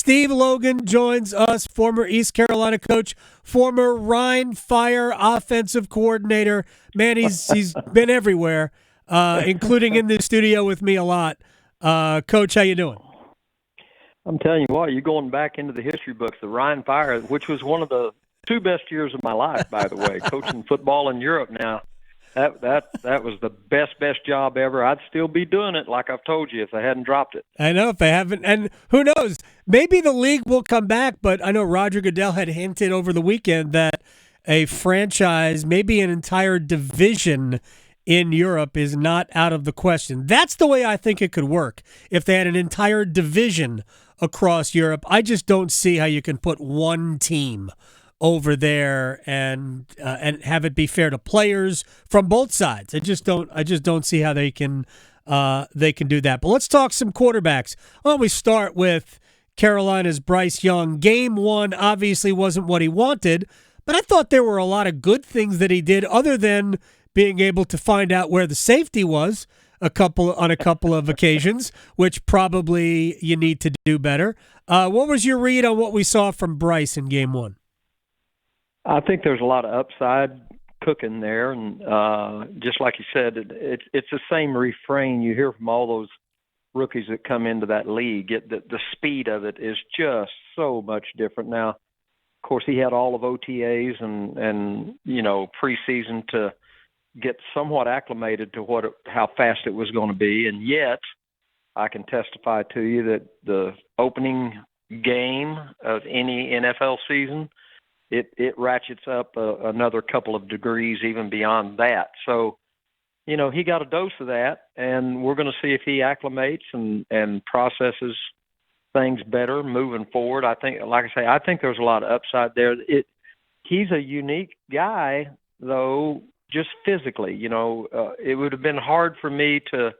Steve Logan joins us, former East Carolina coach, former Rhine Fire offensive coordinator. Man, he's been everywhere, including in the studio with me a lot. Coach, how you doing? I'm telling you what, you're going back into the history books. The Rhine Fire, which was one of the 2 best years of my life, by the way, coaching football in Europe now. That was the best job ever. I'd still be doing it, like I've told you, if I hadn't dropped it. I know if they haven't, and who knows? Maybe the league will come back, but I know Roger Goodell had hinted over the weekend that a franchise, maybe an entire division in Europe is not out of the question. That's the way I think it could work. If they had an entire division across Europe, I just don't see how you can put one team over there and have it be fair to players from both sides. I just don't see how they can do that. But let's talk some quarterbacks. Why don't we start with Carolina's Bryce Young? Game 1 obviously wasn't what he wanted, but I thought there were a lot of good things that he did other than being able to find out where the safety was on a couple of occasions, which probably you need to do better. What was your read on what we saw from Bryce in Game 1? I think there's a lot of upside cooking there, and just like you said, it's the same refrain you hear from all those rookies that come into that league. The speed of it is just so much different now. Of course, he had all of OTAs and preseason to get somewhat acclimated to how fast it was going to be, and yet I can testify to you that the opening game of any NFL season, it ratchets up another couple of degrees even beyond that. So, he got a dose of that, and we're going to see if he acclimates and processes things better moving forward. I think, like I say, I think there's a lot of upside there. He's a unique guy, though, just physically. It would have been hard for me to,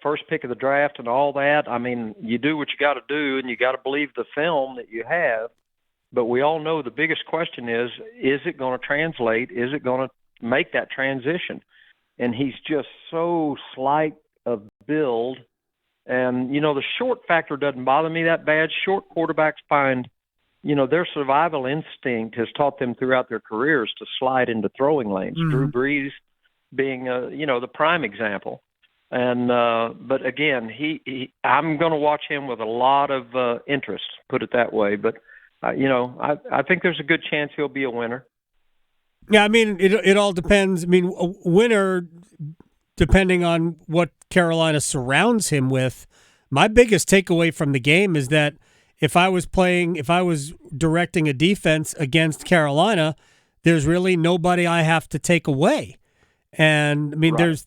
first pick of the draft and all that. I mean, you do what you got to do, and you got to believe the film that you have. But we all know the biggest question is it going to translate? Is it going to make that transition? And he's just so slight of build. And, the short factor doesn't bother me that bad. Short quarterbacks find, their survival instinct has taught them throughout their careers to slide into throwing lanes. Mm-hmm. Drew Brees being, the prime example. And but again, I'm going to watch him with a lot of interest, put it that way. But I think there's a good chance he'll be a winner. Yeah, I mean, it all depends. I mean, a winner, depending on what Carolina surrounds him with. My biggest takeaway from the game is that if I was directing a defense against Carolina, there's really nobody I have to take away. And I mean, right.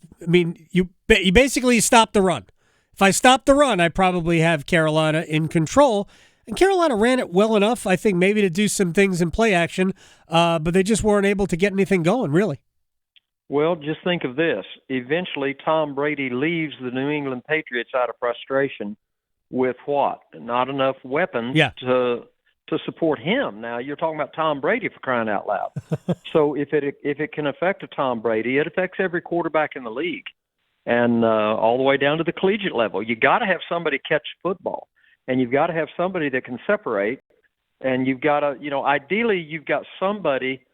You basically stop the run. If I stop the run, I probably have Carolina in control. And Carolina ran it well enough, I think, maybe to do some things in play action, but they just weren't able to get anything going, really. Well, just think of this. Eventually, Tom Brady leaves the New England Patriots out of frustration with what? Not enough weapons to support him. Now, you're talking about Tom Brady, for crying out loud. So if it can affect a Tom Brady, it affects every quarterback in the league, and all the way down to the collegiate level. You got to have somebody catch football. And you've got to have somebody that can separate, and you've got to, ideally you've got somebody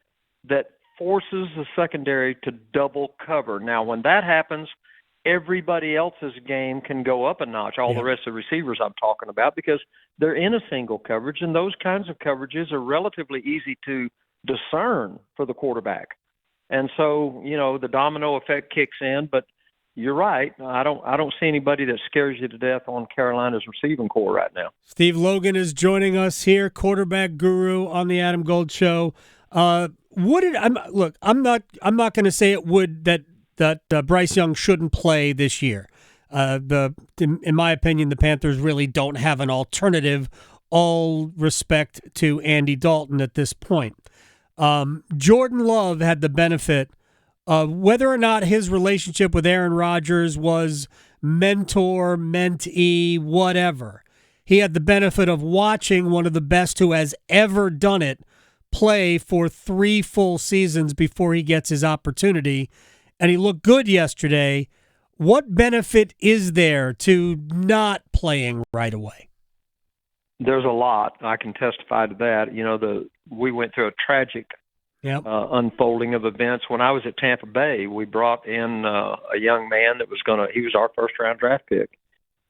that forces the secondary to double cover. Now, when that happens, everybody else's game can go up a notch, all the rest of the receivers I'm talking about, because they're in a single coverage, and those kinds of coverages are relatively easy to discern for the quarterback. And so, the domino effect kicks in, but you're right. I don't see anybody that scares you to death on Carolina's receiving core right now. Steve Logan is joining us here, quarterback guru on the Adam Gold Show. I'm not going to say it would that Bryce Young shouldn't play this year. In my opinion, the Panthers really don't have an alternative. All respect to Andy Dalton at this point. Jordan Love had the benefit. Whether or not his relationship with Aaron Rodgers was mentor, mentee, whatever, he had the benefit of watching one of the best who has ever done it play for 3 full seasons before he gets his opportunity, and he looked good yesterday. What benefit is there to not playing right away? There's a lot. I can testify to that. We went through a tragic unfolding of events. When I was at Tampa Bay, we brought in a young man that he was our first round draft pick.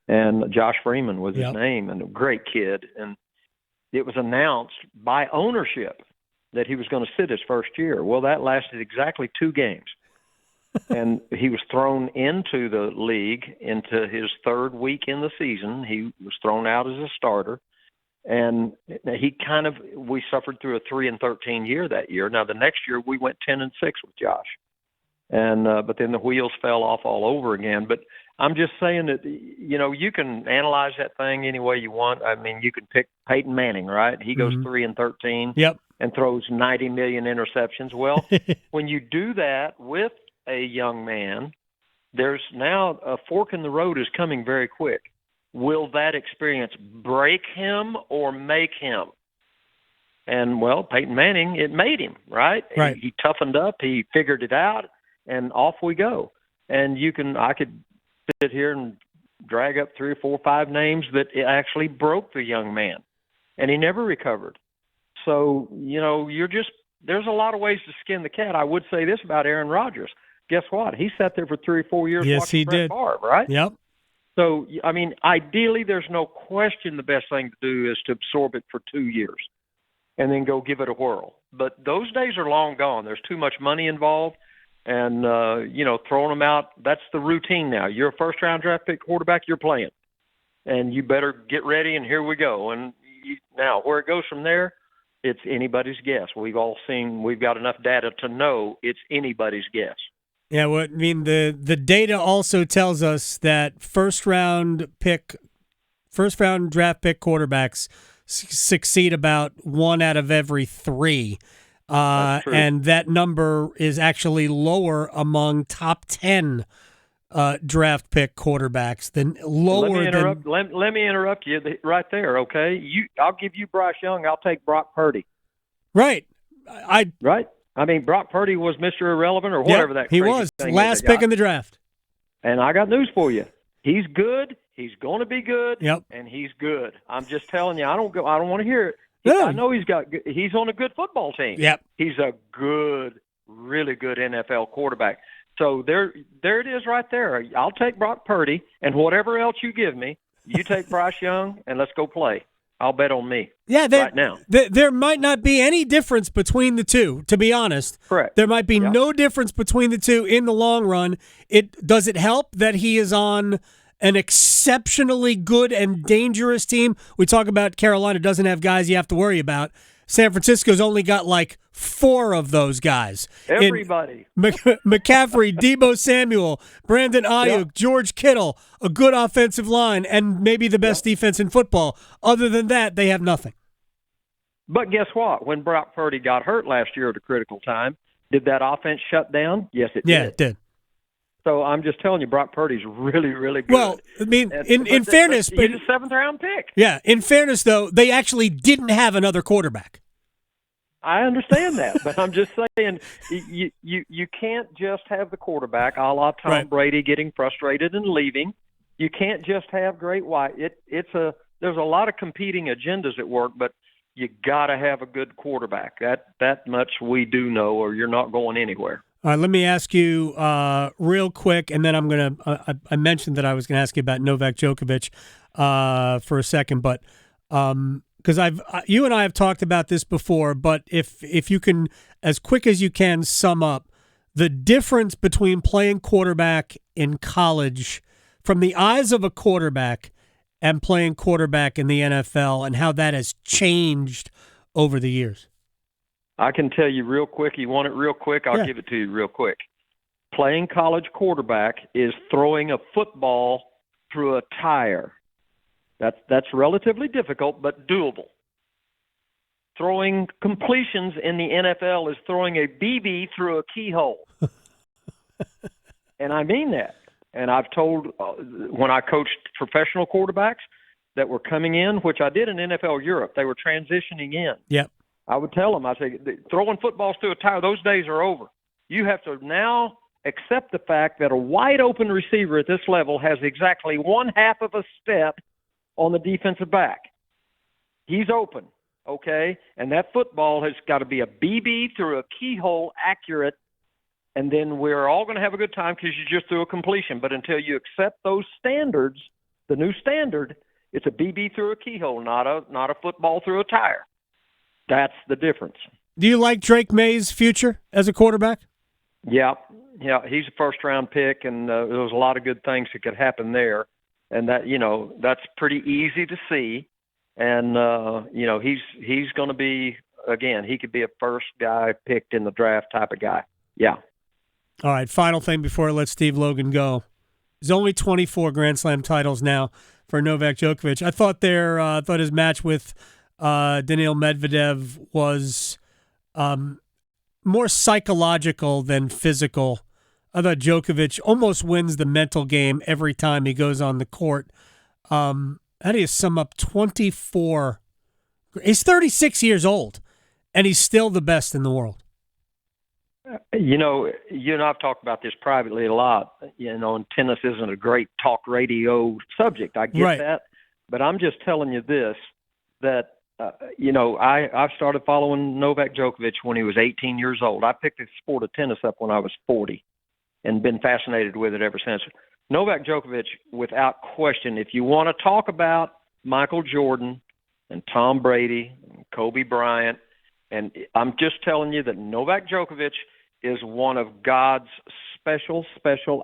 And Josh Freeman was his name, and a great kid. And it was announced by ownership that he was going to sit his first year. Well, that lasted exactly 2 games. And he was thrown into the league into his 3rd week in the season. He was thrown out as a starter. And we suffered through a 3-13 year that year. Now, the next year we went 10-6 with Josh. And but then the wheels fell off all over again. But I'm just saying that, you can analyze that thing any way you want. I mean, you can pick Peyton Manning, right? He goes 3-13 and throws 90 million interceptions. Well, when you do that with a young man, there's now a fork in the road is coming very quick. Will that experience break him or make him? And, well, Peyton Manning, it made him, right? He toughened up. He figured it out, and off we go. And I could sit here and drag up 3 or 4 or 5 names that actually broke the young man, and he never recovered. So, there's a lot of ways to skin the cat. I would say this about Aaron Rodgers. Guess what? He sat there for 3 or 4 years watching Brett Favre, right? Yep. So, I mean, ideally, there's no question the best thing to do is to absorb it for 2 years and then go give it a whirl. But those days are long gone. There's too much money involved. And, throwing them out, that's the routine now. You're a first-round draft pick quarterback, you're playing. And you better get ready, and here we go. And now, where it goes from there, it's anybody's guess. We've got enough data to know it's anybody's guess. Yeah, well, I mean, the data also tells us that first-round draft pick quarterbacks succeed about 1 out of every 3. And that number is actually lower among top 10 draft pick quarterbacks than lower than. Let me interrupt you right there, okay? I'll give you Bryce Young. I'll take Brock Purdy. Right. Right. I mean, Brock Purdy was Mr. Irrelevant or whatever that. He was last pick in the draft. And I got news for you. He's good. He's going to be good. Yep. And he's good. I'm just telling you. I don't want to hear it. No. I know he's on a good football team. Yep. He's a good, really good NFL quarterback. So there it is right there. I'll take Brock Purdy, and whatever else you give me, you take Bryce Young, and let's go play. I'll bet on me. Yeah, right now. There might not be any difference between the two, to be honest. Correct. There might be no difference between the two in the long run. Does it help that he is on an exceptionally good and dangerous team? We talk about Carolina doesn't have guys you have to worry about. San Francisco's only got like 4 of those guys. Everybody. McCaffrey, Deebo Samuel, Brandon Ayuk, George Kittle, a good offensive line, and maybe the best defense in football. Other than that, they have nothing. But guess what? When Brock Purdy got hurt last year at a critical time, did that offense shut down? Yes, it did. Yeah, it did. So I'm just telling you, Brock Purdy's really, really good. Well, I mean, in fairness, he's a 7th-round pick. Yeah, in fairness, though, they actually didn't have another quarterback. I understand that, but I'm just saying you can't just have the quarterback, a la Tom Brady getting frustrated and leaving. You can't just have Great White. There's a lot of competing agendas at work, but you got to have a good quarterback. That much we do know, or you're not going anywhere. All right, let me ask you real quick, and then I'm going to I mentioned that I was going to ask you about Novak Djokovic for a second, but because you and I have talked about this before, but if you can, as quick as you can, sum up the difference between playing quarterback in college from the eyes of a quarterback and playing quarterback in the NFL and how that has changed over the years. I can tell you real quick. You want it real quick? I'll give it to you real quick. Playing college quarterback is throwing a football through a tire. That's relatively difficult, but doable. Throwing completions in the NFL is throwing a BB through a keyhole. And I mean that. And I've told when I coached professional quarterbacks that were coming in, which I did in NFL Europe, they were transitioning in. Yep. I would tell them, I say, throwing footballs through a tire, those days are over. You have to now accept the fact that a wide-open receiver at this level has exactly 1/2 of a step on the defensive back. He's open, okay? And that football has got to be a BB through a keyhole accurate, and then we're all going to have a good time because you just threw a completion. But until you accept those standards, the new standard, it's a BB through a keyhole, not a football through a tire. That's the difference. Do you like Drake Maye's future as a quarterback? Yeah, he's a first-round pick, and there was a lot of good things that could happen there. And that's pretty easy to see. And he's going to be, again, he could be a first guy picked in the draft type of guy. Yeah. All right, final thing before I let Steve Logan go. There's only 24 Grand Slam titles now for Novak Djokovic. I thought his match with Daniil Medvedev was more psychological than physical. I thought Djokovic almost wins the mental game every time he goes on the court. How do you sum up 24? He's 36 years old, and he's still the best in the world. You and I've talked about this privately a lot, and tennis isn't a great talk radio subject. I get that. But I'm just telling you this, that, I started following Novak Djokovic when he was 18 years old. I picked the sport of tennis up when I was 40 and been fascinated with it ever since. Novak Djokovic, without question, if you want to talk about Michael Jordan and Tom Brady and Kobe Bryant, and I'm just telling you that Novak Djokovic is one of God's special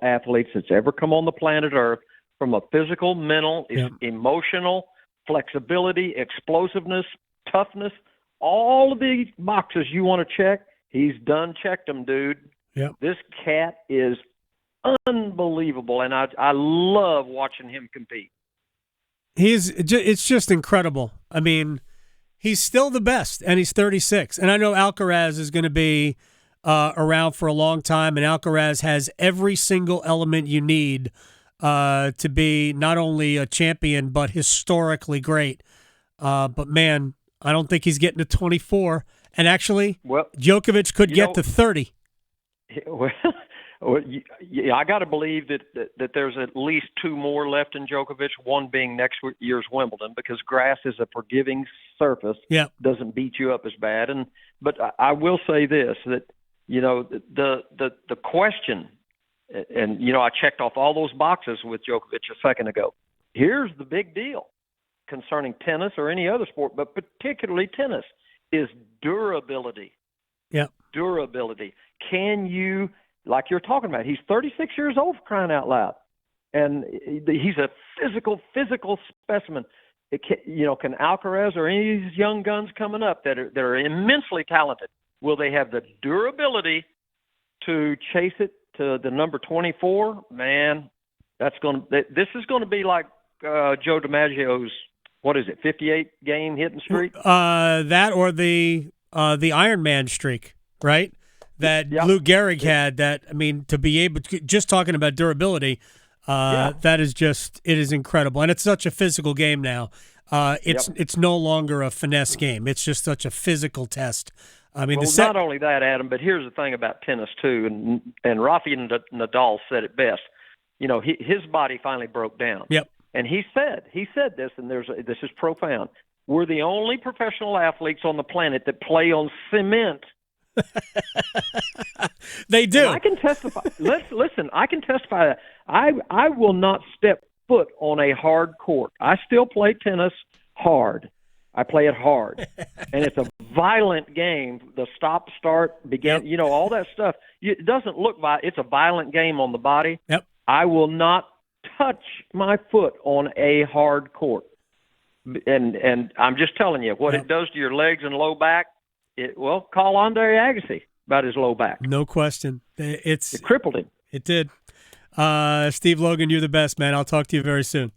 athletes that's ever come on the planet Earth, from a physical, mental, emotional, flexibility, explosiveness, toughness, all of the boxes you want to check, he's done checked them, dude. Yep. This cat is unbelievable, and I love watching him compete. It's just incredible. I mean, he's still the best, and he's 36. And I know Alcaraz is going to be around for a long time, and Alcaraz has every single element you need to be not only a champion but historically great. But man, I don't think he's getting to 24. And actually, Djokovic could get to 30. Well, I got to believe that there's at least two more left in Djokovic, one being next year's Wimbledon, because grass is a forgiving surface. Yeah. Doesn't beat you up as bad. But I will say this, that, the question, and, I checked off all those boxes with Djokovic a second ago. Here's the big deal concerning tennis or any other sport, but particularly tennis, is durability. Yeah. Durability. Can you, like you're talking about, he's 36 years old, for crying out loud. And he's a physical specimen. Can Alcaraz or any of these young guns coming up that are immensely talented, will they have the durability to chase it to the number 24? Man, this is going to be like Joe DiMaggio's, 58-game hitting streak? That or the Ironman streak, right? That Lou Gehrig had. That, I mean, to be able to, just talking about durability, that is it is incredible, and it's such a physical game now. It's no longer a finesse game. It's just such a physical test. I mean, not only that, Adam, but here's the thing about tennis too, and Rafael Nadal said it best. His body finally broke down. Yep. And he said this, and this is profound. We're the only professional athletes on the planet that play on cement. They do. And I can testify. Listen, I can testify that I will not step foot on a hard court. I still play tennis hard. I play it hard, and it's a violent game. The stop, start, begin, all that stuff. It doesn't look it's a violent game on the body. Yep. I will not touch my foot on a hard court, and I'm just telling you what it does to your legs and low back. Call Andre Agassi about his low back. No question. It crippled him. It did. Steve Logan, you're the best, man. I'll talk to you very soon.